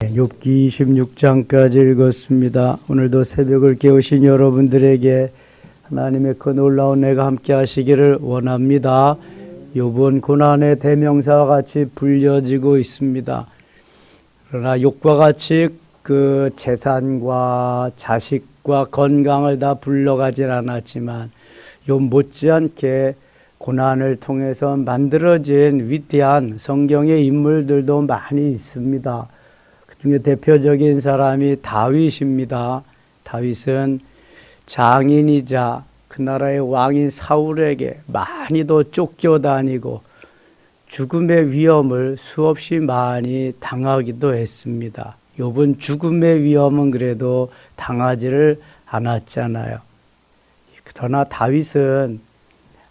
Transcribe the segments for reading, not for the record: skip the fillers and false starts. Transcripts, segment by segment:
욥기 26장까지 읽었습니다. 오늘도 새벽을 깨우신 여러분들에게 하나님의 그 놀라운 은혜가 함께 하시기를 원합니다. 욥은 고난의 대명사와 같이 불려지고 있습니다. 그러나 욥과 같이 그 재산과 자식과 건강을 다 불러가질 않았지만 욥 못지않게 고난을 통해서 만들어진 위대한 성경의 인물들도 많이 있습니다. 그 중에 대표적인 사람이 다윗입니다. 다윗은 장인이자 그 나라의 왕인 사울에게 많이도 쫓겨다니고 죽음의 위험을 수없이 많이 당하기도 했습니다. 욥은 죽음의 위험은 그래도 당하지를 않았잖아요. 그러나 다윗은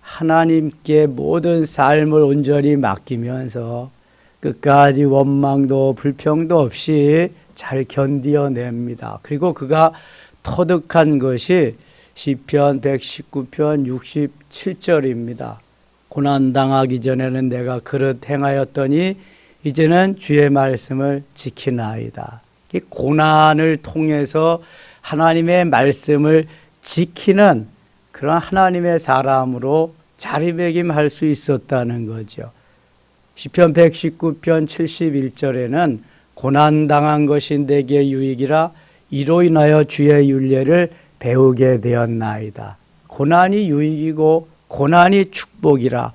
하나님께 모든 삶을 온전히 맡기면서 끝까지 원망도 불평도 없이 잘 견디어냅니다. 그리고 그가 터득한 것이 시편 119편 67절입니다. 고난당하기 전에는 내가 그릇 행하였더니 이제는 주의 말씀을 지키나이다. 이 고난을 통해서 하나님의 말씀을 지키는 그런 하나님의 사람으로 자리매김할 수 있었다는 거죠. 시편 119편 71절에는 고난당한 것이 내게 유익이라 이로 인하여 주의 율례를 배우게 되었나이다. 고난이 유익이고 고난이 축복이라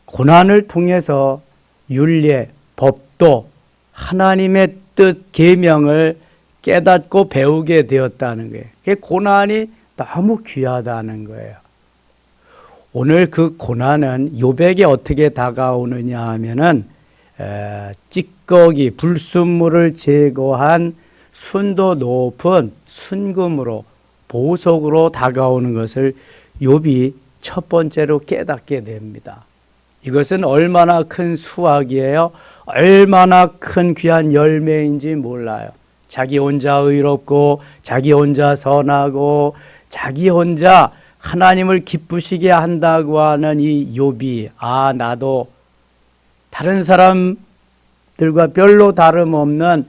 고난을 통해서 율례, 법도 하나님의 뜻, 계명을 깨닫고 배우게 되었다는 거예요. 그게 고난이 너무 귀하다는 거예요. 오늘 그 고난은 욥에게 어떻게 다가오느냐 하면은 찌꺼기, 불순물을 제거한 순도 높은 순금으로 보석으로 다가오는 것을 욥이 첫 번째로 깨닫게 됩니다. 이것은 얼마나 큰 수확이에요? 얼마나 큰 귀한 열매인지 몰라요. 자기 혼자 의롭고 자기 혼자 선하고 자기 혼자 하나님을 기쁘시게 한다고 하는 이 욥이 나도 다른 사람들과 별로 다름없는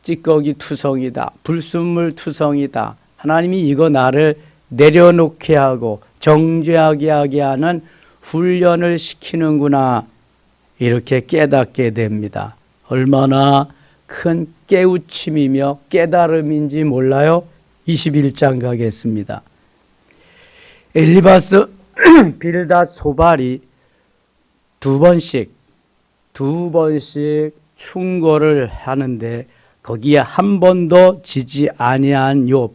찌꺼기 투성이다. 불순물 투성이다. 하나님이 이거 나를 내려놓게 하고 정죄하게 하게 하는 훈련을 시키는구나. 이렇게 깨닫게 됩니다. 얼마나 큰 깨우침이며 깨달음인지 몰라요? 21장 가겠습니다. 엘리바스, 빌닷, 소발이 두 번씩 충고를 하는데 거기에 한 번도 지지 아니한 욥.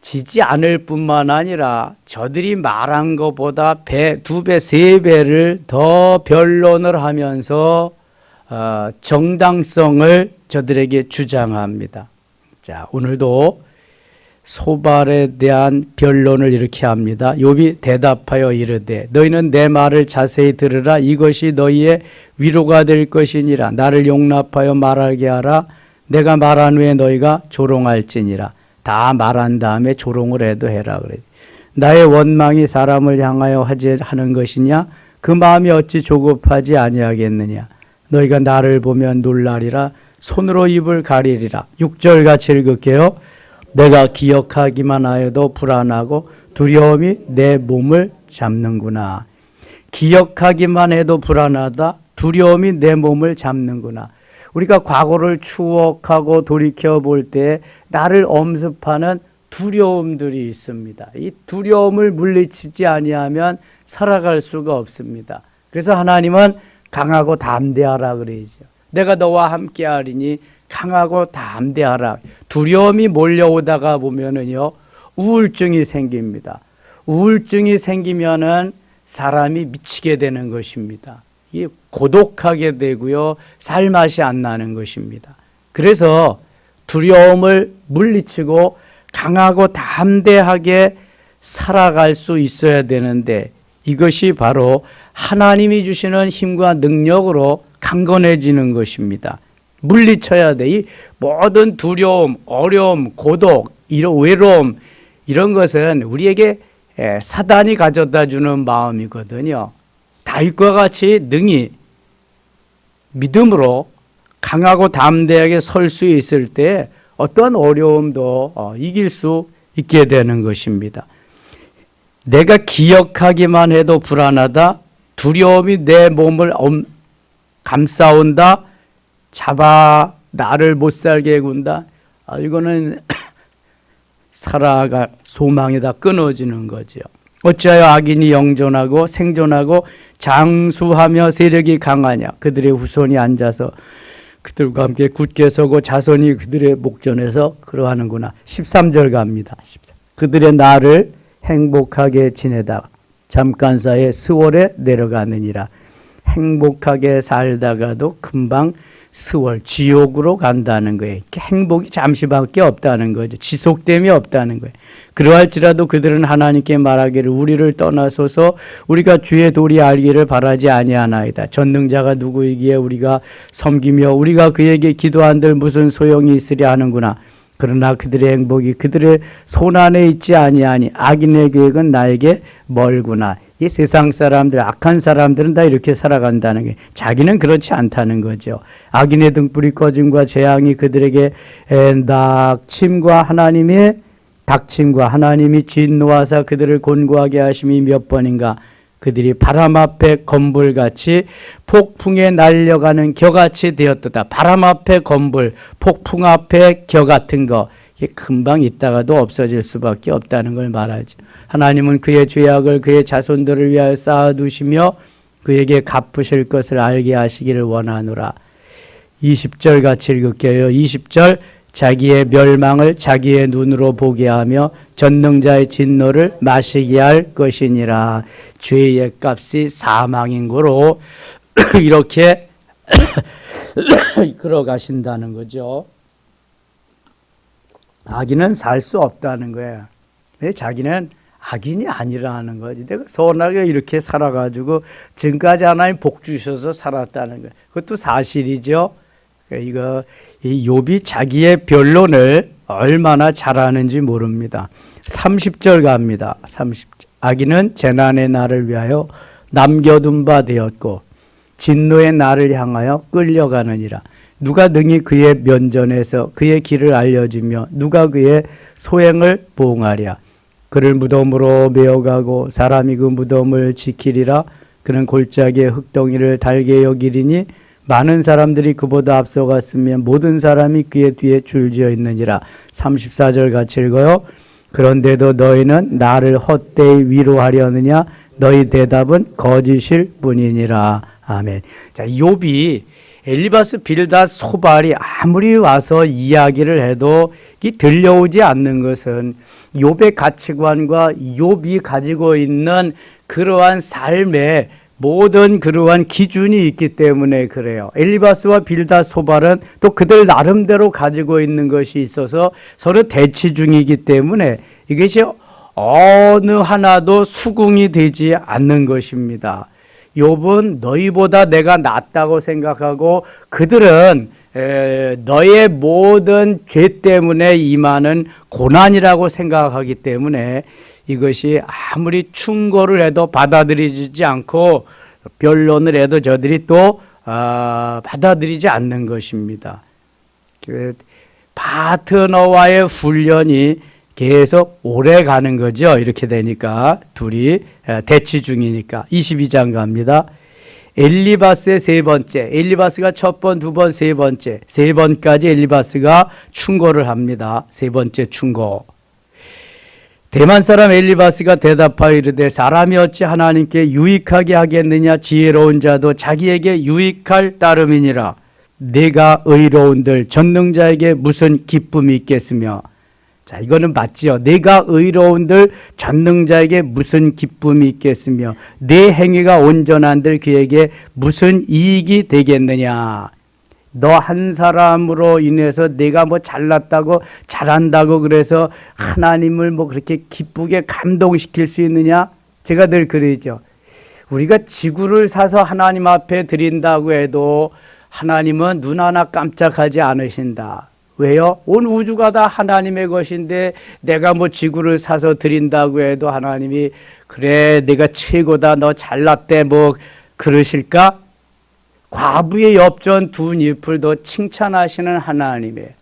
지지 않을 뿐만 아니라 저들이 말한 것보다 두 배, 세 배를 더 변론을 하면서 정당성을 저들에게 주장합니다. 자, 오늘도 소발에 대한 변론을 이렇게 합니다. 욥이 대답하여 이르되 너희는 내 말을 자세히 들으라. 이것이 너희의 위로가 될 것이니라. 나를 용납하여 말하게 하라. 내가 말한 후에 너희가 조롱할지니라. 다 말한 다음에 조롱을 해도 해라 그래. 나의 원망이 사람을 향하여 하는 것이냐? 그 마음이 어찌 조급하지 아니하겠느냐? 너희가 나를 보면 놀라리라. 손으로 입을 가리리라. 6절 같이 읽을게요. 내가 기억하기만 하여도 불안하고 두려움이 내 몸을 잡는구나. 기억하기만 해도 불안하다. 두려움이 내 몸을 잡는구나. 우리가 과거를 추억하고 돌이켜 볼 때 나를 엄습하는 두려움들이 있습니다. 이 두려움을 물리치지 아니하면 살아갈 수가 없습니다. 그래서 하나님은 강하고 담대하라 그러죠. 내가 너와 함께 하리니 강하고 담대하라. 두려움이 몰려오다가 보면은요, 우울증이 생깁니다. 우울증이 생기면은 사람이 미치게 되는 것입니다. 이 고독하게 되고요, 살맛이 안 나는 것입니다. 그래서 두려움을 물리치고 강하고 담대하게 살아갈 수 있어야 되는데 이것이 바로 하나님이 주시는 힘과 능력으로 강건해지는 것입니다. 물리쳐야 돼. 이 모든 두려움, 어려움, 고독, 이런 외로움 이런 것은 우리에게 사단이 가져다 주는 마음이거든요. 다윗과 같이 능히 믿음으로 강하고 담대하게 설 수 있을 때 어떤 어려움도 이길 수 있게 되는 것입니다. 내가 기억하기만 해도 불안하다. 두려움이 내 몸을 감싸온다. 잡아 나를 못 살게 군다. 이거는 살아갈 소망이 다 끊어지는 거죠. 어찌하여 악인이 영존하고 생존하고 장수하며 세력이 강하냐. 그들의 후손이 앉아서 그들과 함께 굳게 서고 자손이 그들의 목전에서 그러하는구나. 13절 갑니다. 그들의 날을 행복하게 지내다가 잠깐 사이에 스월에 내려가느니라. 행복하게 살다가도 금방 스월, 지옥으로 간다는 거예요. 행복이 잠시밖에 없다는 거죠. 지속됨이 없다는 거예요. 그러할지라도 그들은 하나님께 말하기를 우리를 떠나소서 우리가 주의 도리 알기를 바라지 아니하나이다. 전능자가 누구이기에 우리가 섬기며 우리가 그에게 기도한들 무슨 소용이 있으랴 하는구나. 그러나 그들의 행복이 그들의 손안에 있지 아니하니 악인의 계획은 나에게 멀구나. 이 세상 사람들, 악한 사람들은 다 이렇게 살아간다는 게 자기는 그렇지 않다는 거죠. 악인의 등불이 꺼짐과 재앙이 그들에게 닥침과 하나님이 진노하사 그들을 곤고하게 하심이 몇 번인가. 그들이 바람 앞에 건불같이 폭풍에 날려가는 겨같이 되었도다. 바람 앞에 건불, 폭풍 앞에 겨 같은 거, 이게 금방 있다가도 없어질 수밖에 없다는 걸 말하죠. 하나님은 그의 죄악을 그의 자손들을 위하여 쌓아두시며 그에게 갚으실 것을 알게 하시기를 원하노라. 20절 같이 읽을게요. 20절 자기의 멸망을 자기의 눈으로 보게 하며 전능자의 진노를 마시게 할 것이니라. 죄의 값이 사망인 거로 이렇게 걸어가신다는 거죠. 악인은 살 수 없다는 거예요. 왜 자기는 악인이 아니라는 거지. 내가 선하게 이렇게 살아가지고 지금까지 하나님 복 주셔서 살았다는 거예요. 그것도 사실이죠. 이거 이 욥이 자기의 변론을 얼마나 잘하는지 모릅니다. 30절 갑니다. 30절. 악인은 재난의 날을 위하여 남겨둔 바 되었고 진노의 날을 향하여 끌려가느니라. 누가 능히 그의 면전에서 그의 길을 알려주며 누가 그의 소행을 보응하랴. 그를 무덤으로 메어가고 사람이 그 무덤을 지키리라. 그는 골짜기의 흙덩이를 달게 여기리니 많은 사람들이 그보다 앞서갔으면 모든 사람이 그의 뒤에 줄지어 있느니라. 34절 같이 읽어요. 그런데도 너희는 나를 헛되이 위로하려느냐. 너희 대답은 거짓일 뿐이니라. 아멘. 자, 욥이 엘리바스 빌닷 소발이 아무리 와서 이야기를 해도 이 들려오지 않는 것은 욥의 가치관과 욥이 가지고 있는 그러한 삶의 모든 그러한 기준이 있기 때문에 그래요. 엘리바스와 빌닷 소발은 또 그들 나름대로 가지고 있는 것이 있어서 서로 대치 중이기 때문에 이것이 어느 하나도 수긍이 되지 않는 것입니다. 욥은 너희보다 내가 낫다고 생각하고 그들은 너의 모든 죄 때문에 임하는 고난이라고 생각하기 때문에 이것이 아무리 충고를 해도 받아들이지 않고 변론을 해도 저들이 또 받아들이지 않는 것입니다. 그 파트너와의 훈련이 계속 오래 가는 거죠. 이렇게 되니까 둘이 대치 중이니까. 22장 갑니다. 엘리바스의 세 번째, 엘리바스가 첫 번, 두 번, 세 번째, 세 번까지 엘리바스가 충고를 합니다. 세 번째 충고. 대만 사람 엘리바스가 대답하여 이르되 사람이 어찌 하나님께 유익하게 하겠느냐. 지혜로운 자도 자기에게 유익할 따름이니라. 내가 의로운들 전능자에게 무슨 기쁨이 있겠으며. 자, 이거는 맞지요. 내가 의로운들 전능자에게 무슨 기쁨이 있겠으며 내 행위가 온전한들 그에게 무슨 이익이 되겠느냐. 너 한 사람으로 인해서 내가 뭐 잘났다고 잘한다고 그래서 하나님을 뭐 그렇게 기쁘게 감동시킬 수 있느냐. 제가 늘 그러죠. 우리가 지구를 사서 하나님 앞에 드린다고 해도 하나님은 눈 하나 깜짝하지 않으신다. 왜요? 온 우주가 다 하나님의 것인데 내가 뭐 지구를 사서 드린다고 해도 하나님이 그래 내가 최고다 너 잘났대 뭐 그러실까? 과부의 엽전 두 잎을도 칭찬하시는 하나님의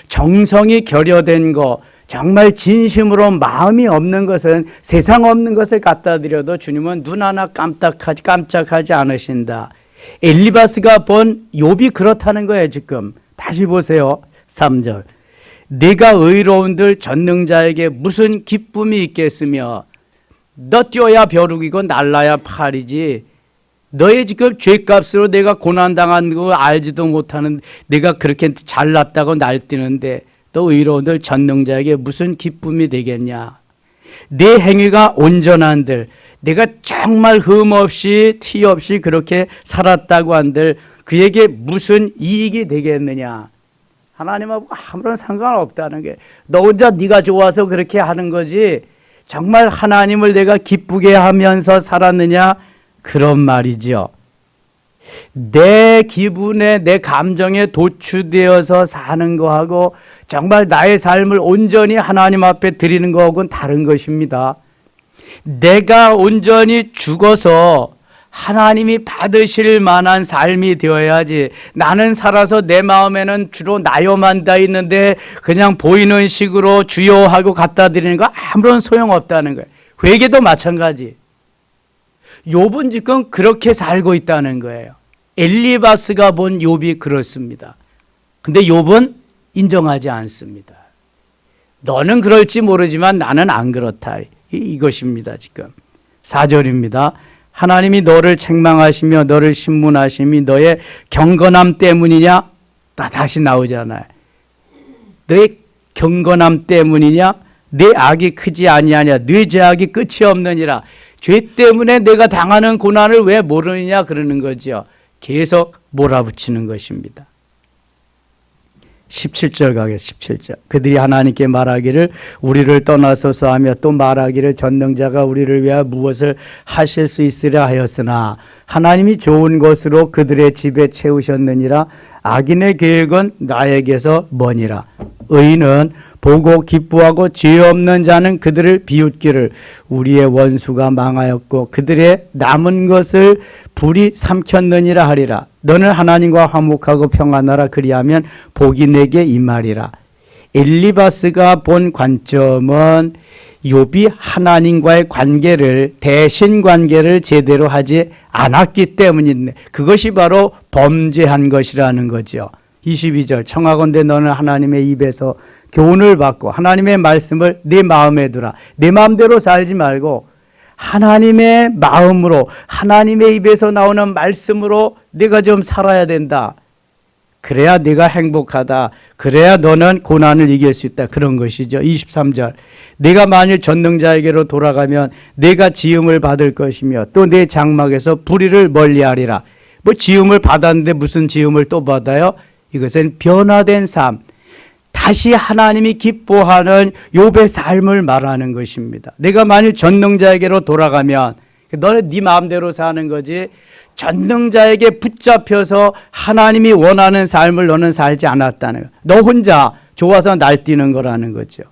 정성이 결여된 거, 정말 진심으로 마음이 없는 것은 세상 없는 것을 갖다 드려도 주님은 눈 하나 깜짝하지 않으신다. 엘리바스가 본 욥이 그렇다는 거예요. 지금 다시 보세요. 3절. 네가 의로운들 전능자에게 무슨 기쁨이 있겠으며 너 뛰어야 벼룩이고 날라야 팔이지. 너의 지금 죄값으로 내가 고난당한 거 알지도 못하는 내가 그렇게 잘났다고 날뛰는데 너 의로운들 전능자에게 무슨 기쁨이 되겠냐. 내 행위가 온전한들 내가 정말 흠 없이 티 없이 그렇게 살았다고 한들 그에게 무슨 이익이 되겠느냐. 하나님하고 아무런 상관없다는 게 너 혼자 네가 좋아서 그렇게 하는 거지 정말 하나님을 내가 기쁘게 하면서 살았느냐 그런 말이죠. 내 기분에 내 감정에 도취되어서 사는 거하고 정말 나의 삶을 온전히 하나님 앞에 드리는 거하고는 다른 것입니다. 내가 온전히 죽어서 하나님이 받으실 만한 삶이 되어야지 나는 살아서 내 마음에는 주로 나요만 다 있는데 그냥 보이는 식으로 주요 하고 갖다 드리는 거 아무런 소용없다는 거예요. 회개도 마찬가지. 욥은 지금 그렇게 살고 있다는 거예요. 엘리바스가 본 욥이 그렇습니다. 근데 욥은 인정하지 않습니다. 너는 그럴지 모르지만 나는 안 그렇다. 이것입니다. 지금 4절입니다. 하나님이 너를 책망하시며 너를 신문하심이 너의 경건함 때문이냐? 다시 나오잖아요. 너의 경건함 때문이냐? 내 악이 크지 아니하냐? 네 죄악이 끝이 없느니라. 죄 때문에 내가 당하는 고난을 왜 모르느냐 그러는 거죠. 계속 몰아붙이는 것입니다. 17절 가겠습니다. 17절. 그들이 하나님께 말하기를 우리를 떠나소서 하며 또 말하기를 전능자가 우리를 위하여 무엇을 하실 수 있으랴 하였으나 하나님이 좋은 것으로 그들의 집에 채우셨느니라. 악인의 계획은 나에게서 머니라. 의인은 보고 기뻐하고 죄 없는 자는 그들을 비웃기를 우리의 원수가 망하였고 그들의 남은 것을 불이 삼켰느니라 하리라. 너는 하나님과 화목하고 평안하라. 그리하면 복이 내게 임하리라. 엘리바스가 본 관점은 욥이 하나님과의 관계를 대신 관계를 제대로 하지 않았기 때문인데 그것이 바로 범죄한 것이라는 거죠. 22절 청하건대 너는 하나님의 입에서 교훈을 받고 하나님의 말씀을 네 마음에 두라. 내 마음대로 살지 말고 하나님의 마음으로 하나님의 입에서 나오는 말씀으로 네가 좀 살아야 된다. 그래야 네가 행복하다. 그래야 너는 고난을 이길 수 있다. 그런 것이죠. 23절 네가 만일 전능자에게로 돌아가면 네가 지음을 받을 것이며 또 내 장막에서 불의를 멀리하리라. 뭐 지음을 받았는데 무슨 지음을 또 받아요? 이것은 변화된 삶. 다시 하나님이 기뻐하는 욥의 삶을 말하는 것입니다. 내가 만일 전능자에게로 돌아가면 너는 네 마음대로 사는 거지 전능자에게 붙잡혀서 하나님이 원하는 삶을 너는 살지 않았다는 거예요. 너 혼자 좋아서 날뛰는 거라는 거죠.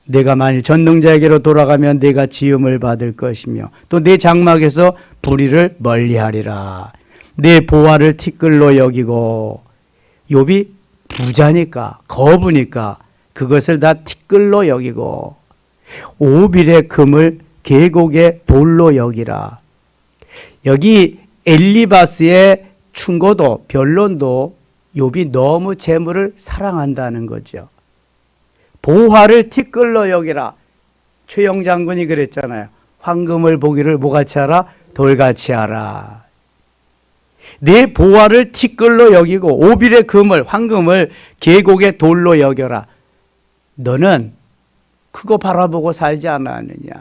내가 만일 전능자에게로 돌아가면 내가 지음을 받을 것이며 또 내 장막에서 불의를 멀리하리라. 내 보화를 티끌로 여기고 욥이 부자니까 거부니까 그것을 다 티끌로 여기고 오빌의 금을 계곡의 돌로 여기라. 여기 엘리바스의 충고도 변론도 욥이 너무 재물을 사랑한다는 거죠. 보화를 티끌로 여기라. 최영 장군이 그랬잖아요. 황금을 보기를 뭐같이 하라? 돌같이 하라. 내 보화를 티끌로 여기고 오빌의 금을 황금을 계곡의 돌로 여겨라. 너는 그거 바라보고 살지 않았느냐.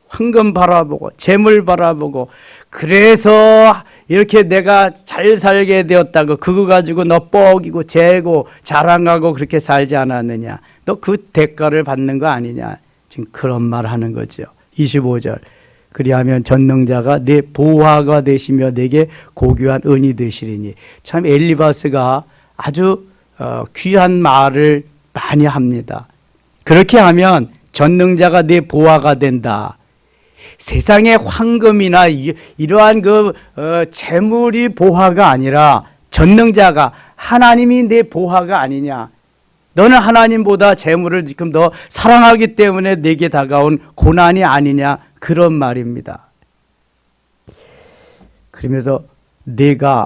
황금 바라보고 재물 바라보고 그래서 이렇게 내가 잘 살게 되었다고 그거 가지고 너 뻐기고 재고 자랑하고 그렇게 살지 않았느냐. 너 그 대가를 받는 거 아니냐. 지금 그런 말 하는 거죠. 25절 그리하면 전능자가 내 보화가 되시며 내게 고귀한 은이 되시리니. 참 엘리바스가 아주 귀한 말을 많이 합니다. 그렇게 하면 전능자가 내 보화가 된다. 세상의 황금이나 이러한 재물이 보화가 아니라 전능자가 하나님이 내 보화가 아니냐. 너는 하나님보다 재물을 지금 더 사랑하기 때문에 내게 다가온 고난이 아니냐. 그런 말입니다. 그러면서 내게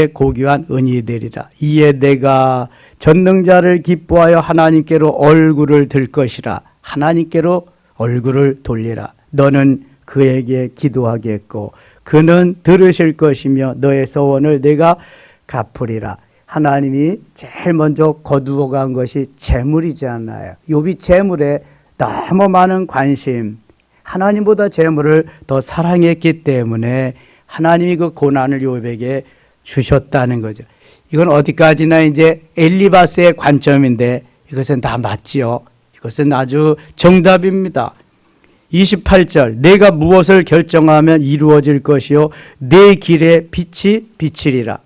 고귀한 은이 되리라. 이에 내가 전능자를 기뻐하여 하나님께로 얼굴을 들 것이라. 하나님께로 얼굴을 돌리라. 너는 그에게 기도하겠고 그는 들으실 것이며 너의 소원을 내가 갚으리라. 하나님이 제일 먼저 거두어 간 것이 재물이지 않나요? 욥이 재물에 너무 많은 관심, 하나님보다 재물을 더 사랑했기 때문에 하나님이 그 고난을 욥에게 주셨다는 거죠. 이건 어디까지나 이제 엘리바스의 관점인데 이것은 다 맞지요. 이것은 아주 정답입니다. 28절 내가 무엇을 결정하면 이루어질 것이요 내 길에 빛이 비치리라.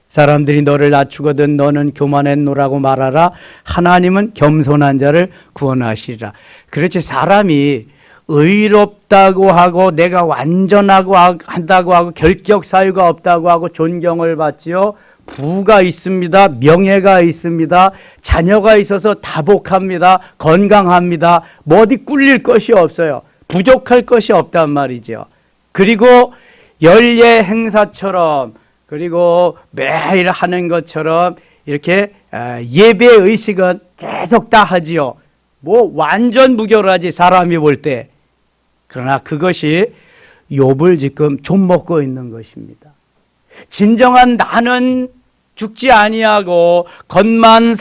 사람들이 너를 낮추거든 너는 교만했노라고 말하라. 하나님은 겸손한 자를 구원하시리라. 그렇지, 사람이 의롭다고 하고 내가 완전하고 한다고 하고 결격 사유가 없다고 하고 존경을 받지요. 부가 있습니다. 명예가 있습니다. 자녀가 있어서 다복합니다. 건강합니다. 뭐 어디 꿀릴 것이 없어요. 부족할 것이 없단 말이죠. 그리고 연례 행사처럼 그리고 매일 하는 것처럼 이렇게 예배 의식은 계속 다 하지요. 뭐 완전 무결하지 사람이 볼 때. 그러나 그것이 욥을 지금 좀먹고 있는 것입니다. 진정한 나는 죽지 아니하고 겉만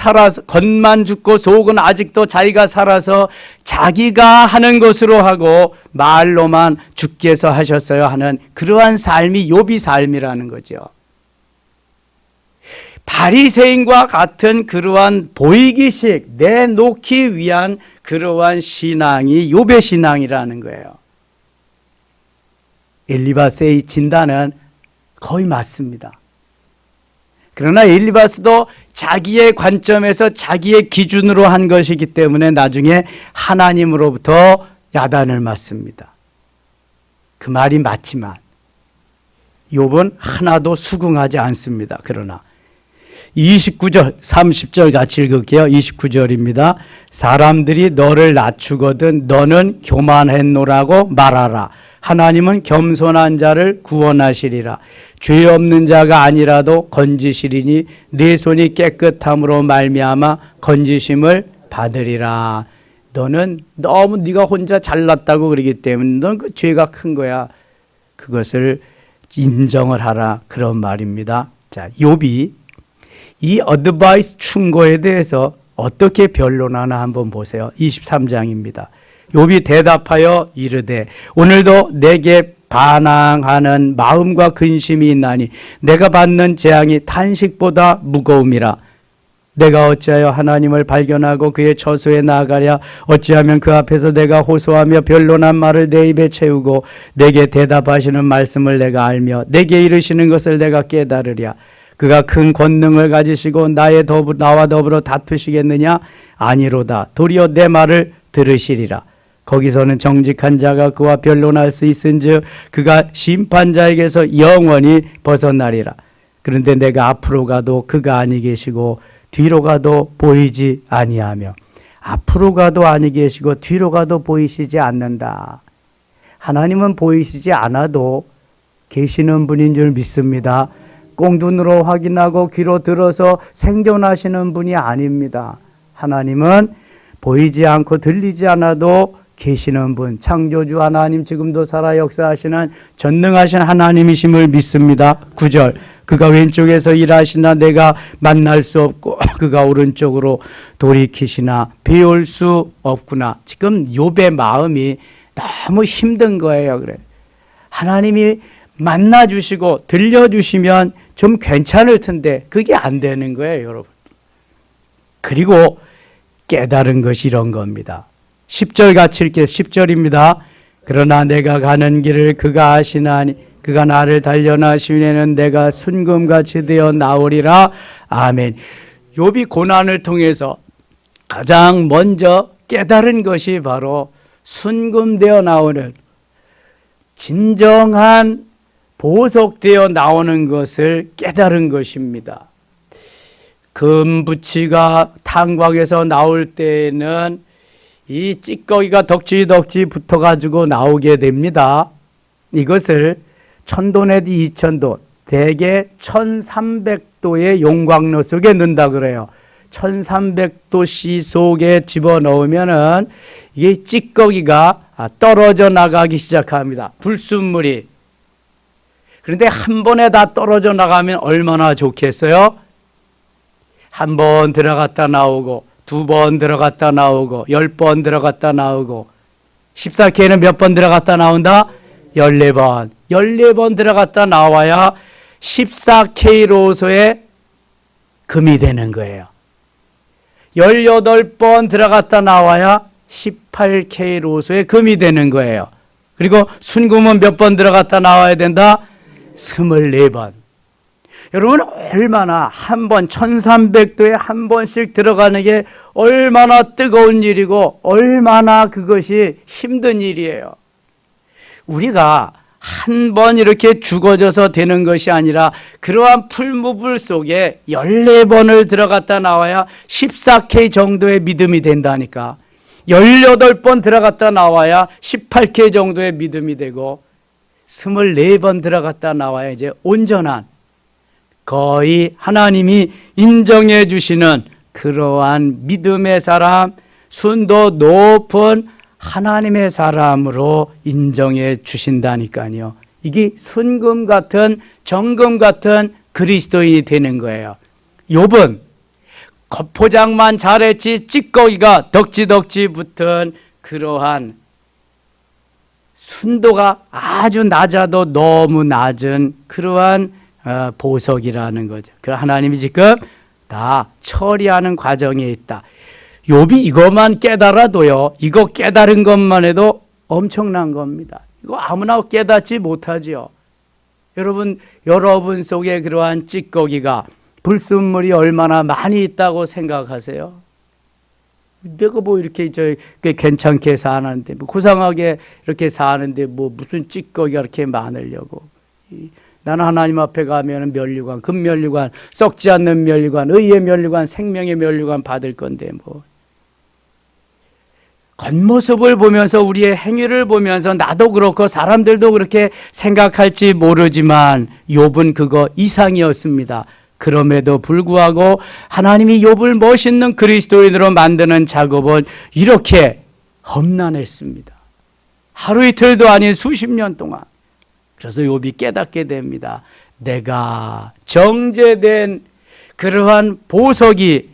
죽고 속은 아직도 자기가 살아서 자기가 하는 것으로 하고 말로만 주께서 하셨어요 하는 그러한 삶이 욥이 삶이라는 거죠. 바리새인과 같은 그러한 보이기식 내놓기 위한 그러한 신앙이 욥의 신앙이라는 거예요. 엘리바스의 진단은 거의 맞습니다. 그러나 엘리바스도 자기의 관점에서 자기의 기준으로 한 것이기 때문에 나중에 하나님으로부터 야단을 맞습니다. 그 말이 맞지만 욥은 하나도 수긍하지 않습니다. 그러나 29절 30절 같이 읽을게요. 29절입니다. 사람들이 너를 낮추거든 너는 교만했노라고 말하라. 하나님은 겸손한 자를 구원하시리라. 죄 없는 자가 아니라도 건지시리니 네 손이 깨끗함으로 말미암아 건지심을 받으리라. 너는 너무 네가 혼자 잘났다고 그러기 때문에 넌 그 죄가 큰 거야. 그것을 인정을 하라. 그런 말입니다. 자, 욥이 이 어드바이스 충고에 대해서 어떻게 변론하나 한번 보세요. 23장입니다. 욥이 대답하여 이르되 오늘도 내게 반항하는 마음과 근심이 있나니 내가 받는 재앙이 탄식보다 무거움이라. 내가 어찌하여 하나님을 발견하고 그의 처소에 나아가랴. 어찌하면 그 앞에서 내가 호소하며 변론한 말을 내 입에 채우고 내게 대답하시는 말씀을 내가 알며 내게 이르시는 것을 내가 깨달으랴. 그가 큰 권능을 가지시고 나와 더불어 다투시겠느냐? 아니로다. 도리어 내 말을 들으시리라. 거기서는 정직한 자가 그와 변론할 수 있은즉 그가 심판자에게서 영원히 벗어나리라. 그런데 내가 앞으로 가도 그가 아니 계시고 뒤로 가도 보이지 아니하며. 앞으로 가도 아니 계시고 뒤로 가도 보이시지 않는다. 하나님은 보이시지 않아도 계시는 분인 줄 믿습니다. 꼭 눈으로 확인하고 귀로 들어서 생존하시는 분이 아닙니다. 하나님은 보이지 않고 들리지 않아도 계시는 분, 창조주 하나님, 지금도 살아 역사하시는 전능하신 하나님이심을 믿습니다. 9절 그가 왼쪽에서 일하시나 내가 만날 수 없고 그가 오른쪽으로 돌이키시나 배울 수 없구나. 지금 욥의 마음이 너무 힘든 거예요. 그래. 하나님이 만나주시고 들려주시면 좀 괜찮을 텐데 그게 안 되는 거예요, 여러분. 그리고 깨달은 것이 이런 겁니다. 10절 같이 읽게 10절입니다. 그러나 내가 가는 길을 그가 아시나니 그가 나를 단련하시면은 내가 순금같이 되어 나오리라. 아멘. 욥이 고난을 통해서 가장 먼저 깨달은 것이 바로 순금되어 나오는 진정한 보석되어 나오는 것을 깨달은 것입니다. 금부치가 탄광에서 나올 때에는 이 찌꺼기가 덕지덕지 붙어가지고 나오게 됩니다. 이것을 1000도 내지 2000도, 대개 1300도의 용광로 속에 넣는다 그래요. 1300도씨 속에 집어넣으면은 이게 찌꺼기가 떨어져 나가기 시작합니다. 불순물이. 그런데 한 번에 다 떨어져 나가면 얼마나 좋겠어요? 한 번 들어갔다 나오고, 2번 들어갔다 나오고, 10번 들어갔다 나오고, 14K는 몇 번 들어갔다 나온다? 14번. 14번 들어갔다 나와야 14K로서의 금이 되는 거예요. 18번 들어갔다 나와야 18K로서의 금이 되는 거예요. 그리고 순금은 몇 번 들어갔다 나와야 된다? 24번. 여러분, 얼마나 한 번 1300도에 한 번씩 들어가는 게 얼마나 뜨거운 일이고 얼마나 그것이 힘든 일이에요. 우리가 한 번 이렇게 죽어져서 되는 것이 아니라 그러한 풀무불 속에 14번을 들어갔다 나와야 14K 정도의 믿음이 된다니까. 18번 들어갔다 나와야 18K 정도의 믿음이 되고 24번 들어갔다 나와야 이제 온전한, 거의 하나님이 인정해 주시는 그러한 믿음의 사람, 순도 높은 하나님의 사람으로 인정해 주신다니까요. 이게 순금 같은, 정금 같은 그리스도인이 되는 거예요. 욥은 겉포장만 잘했지 찌꺼기가 덕지덕지 붙은 그러한 순도가 아주 낮아도 너무 낮은 그러한 보석이라는 거죠. 그럼 하나님이 지금 다 처리하는 과정에 있다. 욥이 이것만 깨달아도요, 이거 깨달은 것만 해도 엄청난 겁니다. 이거 아무나 깨닫지 못하지요. 여러분 속에 그러한 찌꺼기가, 불순물이 얼마나 많이 있다고 생각하세요? 내가 뭐 이렇게 괜찮게 사는데, 뭐 고상하게 이렇게 사는데 뭐 무슨 찌꺼기가 이렇게 많으려고. 나는 하나님 앞에 가면 면류관, 금면류관, 썩지 않는 면류관, 의의 면류관, 생명의 면류관 받을 건데 뭐. 겉모습을 보면서, 우리의 행위를 보면서 나도 그렇고 사람들도 그렇게 생각할지 모르지만 욥은 그거 이상이었습니다. 그럼에도 불구하고 하나님이 욥을 멋있는 그리스도인으로 만드는 작업은 이렇게 험난했습니다. 하루 이틀도 아닌 수십 년 동안. 그래서 욥이 깨닫게 됩니다. 내가 정죄된 그러한 보석이,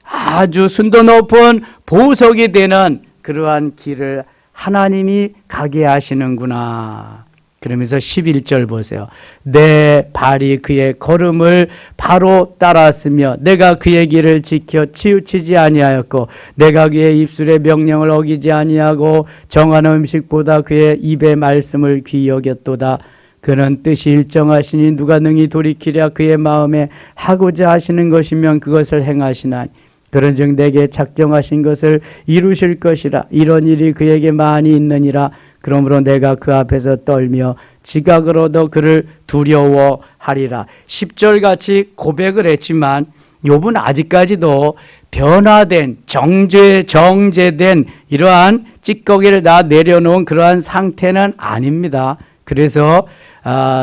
아주 순도 높은 보석이 되는 그러한 길을 하나님이 가게 하시는구나. 그러면서 11절 보세요. 내 발이 그의 걸음을 바로 따랐으며 내가 그의 길을 지켜 치우치지 아니하였고 내가 그의 입술의 명령을 어기지 아니하고 정한 음식보다 그의 입의 말씀을 귀히 여겼도다. 그는 뜻이 일정하시니 누가 능히 돌이키랴. 그의 마음에 하고자 하시는 것이면 그것을 행하시나니 그런즉 내게 작정하신 것을 이루실 것이라. 이런 일이 그에게 많이 있느니라. 그러므로 내가 그 앞에서 떨며 지각을 얻어 그를 두려워하리라. 10절같이 고백을 했지만 욥은 아직까지도 변화된, 정제된 이러한 찌꺼기를 다 내려놓은 그러한 상태는 아닙니다. 그래서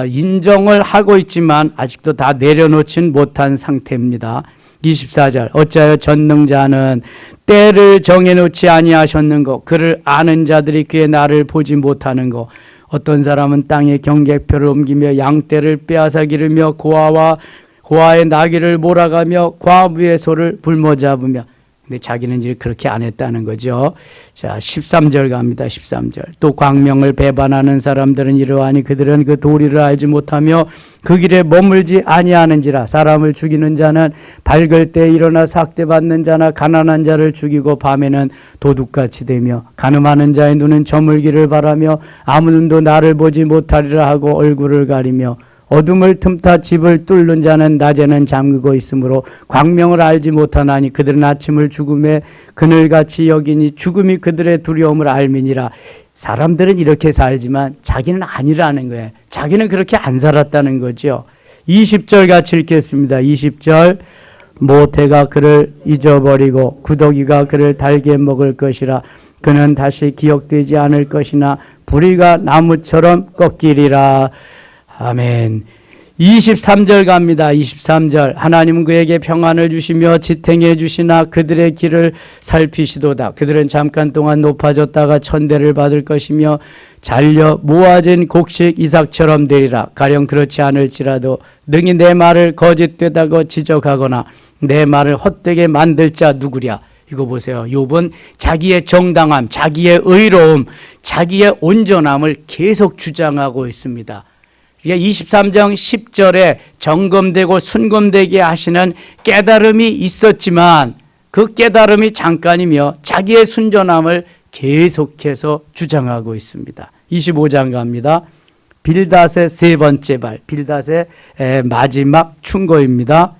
인정을 하고 있지만 아직도 다 내려놓진 못한 상태입니다. 24절 어찌하여 전능자는 때를 정해놓지 아니하셨는고 그를 아는 자들이 그의 날을 보지 못하는고 어떤 사람은 땅에 경계표를 옮기며 양떼를 빼앗아 기르며 고아의 나귀를 몰아가며 과부의 소를 불모잡으며, 근데 자기는 이제 그렇게 안 했다는 거죠. 자, 13절 갑니다. 13절. 또 광명을 배반하는 사람들은 이러하니 그들은 그 도리를 알지 못하며 그 길에 머물지 아니하는지라. 사람을 죽이는 자는 밝을 때 일어나 삭대받는 자나 가난한 자를 죽이고 밤에는 도둑같이 되며 간음하는 자의 눈은 저물기를 바라며 아무 눈도 나를 보지 못하리라 하고 얼굴을 가리며 어둠을 틈타 집을 뚫는 자는 낮에는 잠그고 있으므로 광명을 알지 못하나니 그들은 아침을 죽음의 그늘같이 여기니 죽음이 그들의 두려움을 알미니라. 사람들은 이렇게 살지만 자기는 아니라는 거예요. 자기는 그렇게 안 살았다는 거죠. 20절 같이 읽겠습니다. 20절 모태가 그를 잊어버리고 구더기가 그를 달게 먹을 것이라. 그는 다시 기억되지 않을 것이나 부리가 나무처럼 꺾이리라. 아멘. 23절 갑니다. 23절 하나님은 그에게 평안을 주시며 지탱해 주시나 그들의 길을 살피시도다. 그들은 잠깐 동안 높아졌다가 천대를 받을 것이며 잘려 모아진 곡식 이삭처럼 되리라. 가령 그렇지 않을지라도 능히 내 말을 거짓되다고 지적하거나 내 말을 헛되게 만들 자 누구랴. 이거 보세요. 욥은 자기의 정당함, 자기의 의로움, 자기의 온전함을 계속 주장하고 있습니다. 23장 10절에 점검되고 순검되게 하시는 깨달음이 있었지만 그 깨달음이 잠깐이며 자기의 순전함을 계속해서 주장하고 있습니다. 25장 갑니다. 빌닷의 세 번째 발, 빌닷의 마지막 충고입니다.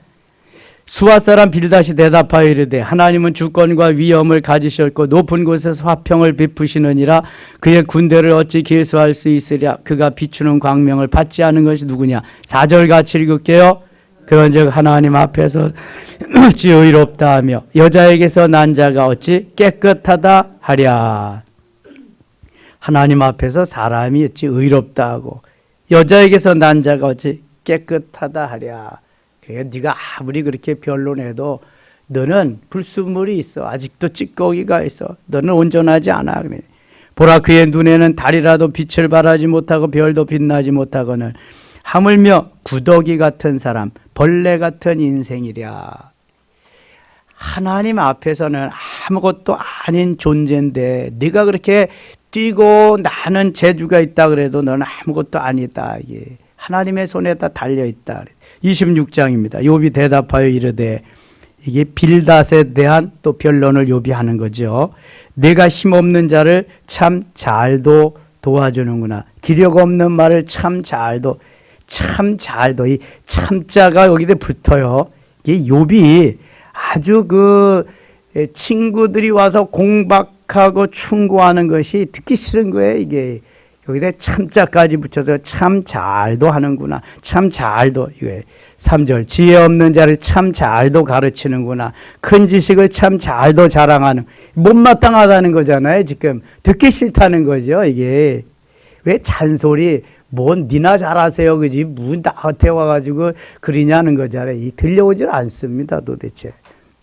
수아 사람 빌닷이 대답하여 이르되 하나님은 주권과 위엄을 가지셨고 높은 곳에서 화평을 베푸시느니라. 그의 군대를 어찌 계수할 수 있으랴. 그가 비추는 광명을 받지 않은 것이 누구냐. 4절 같이 읽을게요. 그런즉 하나님 앞에서 어찌 의롭다 하며 여자에게서 난 자가 어찌 깨끗하다 하랴. 하나님 앞에서 사람이 어찌 의롭다 하고 여자에게서 난 자가 어찌 깨끗하다 하랴. 그러니까 네가 아무리 그렇게 변론해도 너는 불순물이 있어. 아직도 찌꺼기가 있어. 너는 온전하지 않아. 보라 그의 눈에는 달이라도 빛을 발하지 못하고 별도 빛나지 못하거늘 하물며 구더기 같은 사람, 벌레 같은 인생이랴. 하나님 앞에서는 아무것도 아닌 존재인데 네가 그렇게 뛰고 나는 재주가 있다 그래도 너는 아무것도 아니다. 이게 하나님의 손에다 달려있다. 26장입니다. 욥이 대답하여 이르되 이게 빌닷에 대한 또 변론을 욥이 하는 거죠. 내가 힘없는 자를 참 잘도 도와주는구나. 기력 없는 말을 참 잘도 이 참자가 여기에 붙어요. 이게 욥이 아주 그 친구들이 와서 공박하고 충고하는 것이 듣기 싫은 거예요. 이게 여기다 참자까지 붙여서 참 잘도 하는구나. 참 잘도. 3절 지혜 없는 자를 참 잘도 가르치는구나. 큰 지식을 참 잘도 자랑하는. 못마땅하다는 거잖아요. 지금 듣기 싫다는 거죠. 이게 왜 잔소리 뭔 니나 잘하세요 그지 문 나한테 와가지고 그러냐는 거잖아요. 이 들려오질 않습니다. 도대체.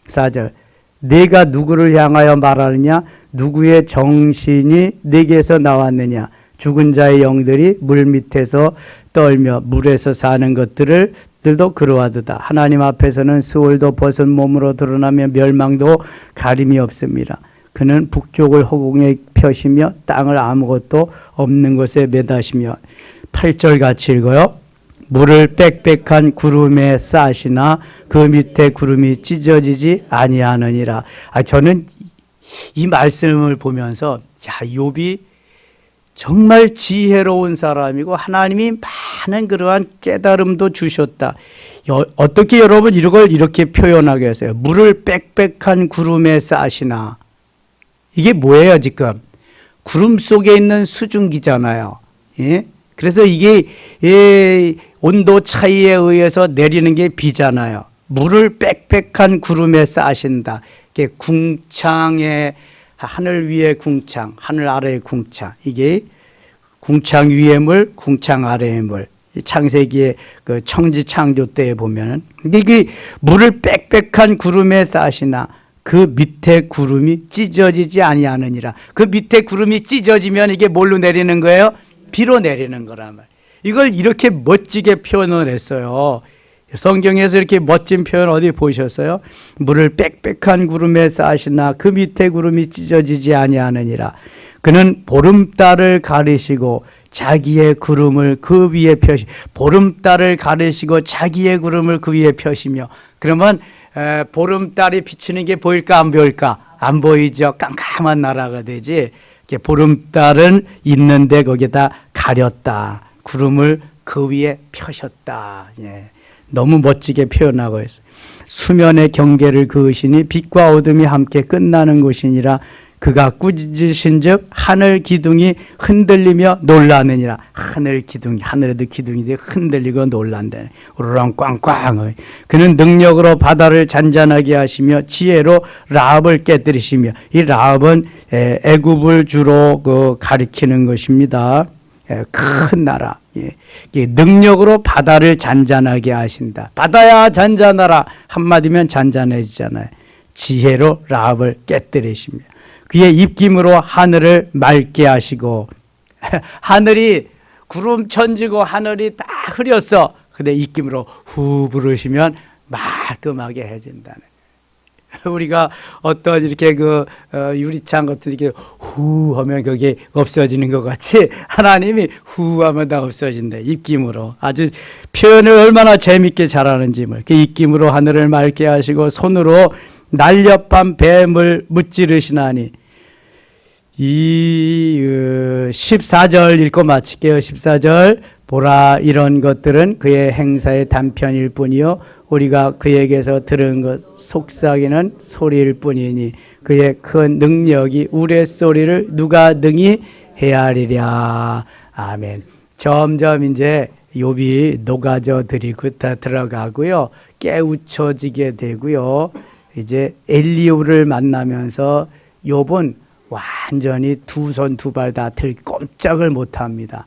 4절 내가 누구를 향하여 말하느냐. 누구의 정신이 내게서 나왔느냐. 죽은 자의 영들이 물 밑에서 떨며 물에서 사는 것들도 그러하도다. 하나님 앞에서는 수월도 벗은 몸으로 드러나며 멸망도 가림이 없습니다. 그는 북쪽을 허공에 펴시며 땅을 아무것도 없는 곳에 매다시며 8절 같이 읽어요. 물을 빽빽한 구름에 싸시나 그 밑에 구름이 찢어지지 아니하느니라. 저는 이 말씀을 보면서 욥이 정말 지혜로운 사람이고 하나님이 많은 그러한 깨달음도 주셨다. 어떻게 여러분 이걸 이렇게 표현하게 했어요? 물을 빽빽한 구름에 싸시나. 이게 뭐예요 지금? 구름 속에 있는 수증기잖아요. 예? 그래서 이게 온도 차이에 의해서 내리는 게 비잖아요. 물을 빽빽한 구름에 싸신다. 이게 궁창에 하늘 위의 궁창, 하늘 아래의 궁창. 이게 궁창 위의 물, 궁창 아래의 물. 창세기의 그 청지 창조 때에 보면은 이게 물을 빽빽한 구름에 싸시나 그 밑에 구름이 찢어지지 아니하느니라. 그 밑에 구름이 찢어지면 이게 뭘로 내리는 거예요? 비로 내리는 거란 말. 이걸 이렇게 멋지게 표현을 했어요. 성경에서 이렇게 멋진 표현 어디 보셨어요? 물을 빽빽한 구름에 싸시나 그 밑에 구름이 찢어지지 아니하느니라. 그는 보름달을 가리시고 자기의 구름을 그 위에 펴시. 보름달을 가리시고 자기의 구름을 그 위에 펴시며. 그러면 보름달이 비치는 게 보일까 안 보일까? 안 보이죠. 깜깜한 나라가 되지. 보름달은 있는데 거기다 가렸다. 구름을 그 위에 펴셨다. 예. 너무 멋지게 표현하고 있어요. 수면의 경계를 그으시니 빛과 어둠이 함께 끝나는 것이니라. 그가 꾸짖으신즉 하늘 기둥이 흔들리며 놀라느니라. 하늘 기둥이, 하늘에도 기둥이 흔들리고 놀란다. 우르렁 꽝꽝. 그는 능력으로 바다를 잔잔하게 하시며 지혜로 라합을 깨뜨리시며, 이 라합은 애굽을 주로 가리키는 것입니다. 큰 나라. 능력으로 바다를 잔잔하게 하신다. 바다야 잔잔하라. 한마디면 잔잔해지잖아요. 지혜로 라합을 깨뜨리시며 그의 입김으로 하늘을 맑게 하시고, 하늘이 구름 천지고 하늘이 다 흐렸어. 근데 입김으로 후 부르시면 말끔하게 해진다네. 우리가 어떤 이렇게 유리창 같은 이렇게 후 하면 그게 없어지는 것 같이 하나님이 후 하면 다 없어진대. 입김으로. 아주 표현을 얼마나 재밌게 잘하는지. 그 입김으로 하늘을 맑게 하시고 손으로 날렵한 뱀을 무찌르시나니. 이 14절 읽고 마칠게요. 14절. 보라, 이런 것들은 그의 행사의 단편일 뿐이요 우리가 그에게서 들은 것 속삭이는 소리일 뿐이니 그의 큰 능력이 우레소리를 누가 능히 헤아리랴. 아멘. 점점 이제 욥이 녹아져 들어가고요. 깨우쳐지게 되고요. 이제 엘리후를 만나면서 욥은 완전히 두 손 두 발 다 들 꼼짝을 못합니다.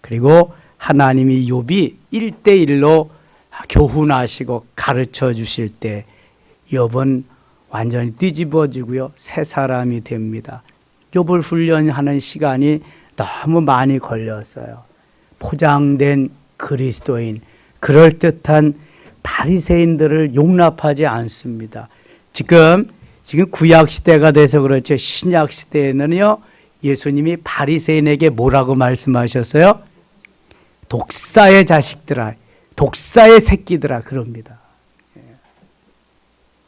그리고 하나님이 욥이 1대1로 교훈하시고 가르쳐 주실 때 욥은 완전히 뒤집어지고요. 새 사람이 됩니다. 욥을 훈련하는 시간이 너무 많이 걸렸어요. 포장된 그리스도인, 그럴듯한 바리새인들을 용납하지 않습니다. 지금 구약 시대가 돼서 그렇죠. 신약 시대에는요. 예수님이 바리새인에게 뭐라고 말씀하셨어요? 독사의 자식들아, 독사의 새끼들아, 그럽니다.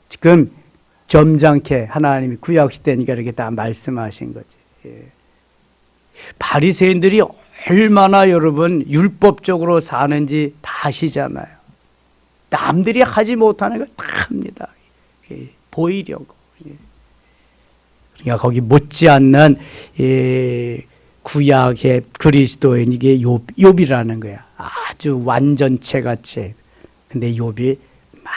지금 점잖게 하나님이 구약 시대니까 이렇게 다 말씀하신 거지. 바리새인들이 얼마나 여러분 율법적으로 사는지 다 아시잖아요. 남들이 하지 못하는 걸 다 합니다. 보이려고. 그러니까 거기 못지않는 구약의 그리스도인 이게 욥이라는 거야. 아주 완전체 같이. 근데 욥이 막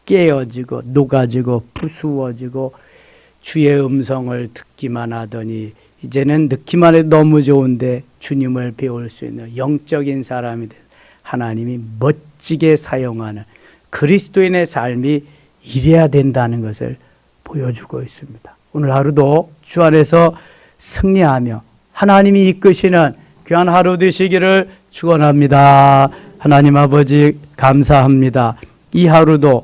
깨어지고 녹아지고 부수어지고 주의 음성을 듣기만 하더니 이제는 듣기만 해도 너무 좋은데 주님을 배울 수 있는 영적인 사람이 돼서 하나님이 멋지게 사용하는 그리스도인의 삶이 이래야 된다는 것을 보여주고 있습니다. 오늘 하루도 주 안에서 승리하며 하나님이 이끄시는 귀한 하루 되시기를 축원합니다. 하나님 아버지 감사합니다. 이 하루도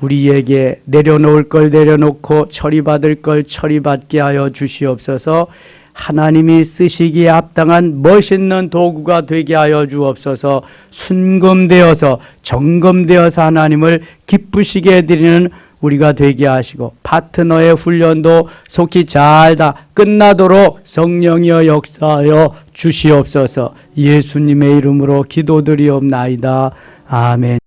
우리에게 내려놓을 걸 내려놓고 처리받을 걸 처리받게 하여 주시옵소서. 하나님이 쓰시기에 합당한 멋있는 도구가 되게 하여 주옵소서. 순금되어서 정금되어서 하나님을 기쁘시게 해드리는 우리가 되게 하시고 파트너의 훈련도 속히 잘 다 끝나도록 성령이여 역사하여 주시옵소서. 예수님의 이름으로 기도드리옵나이다. 아멘.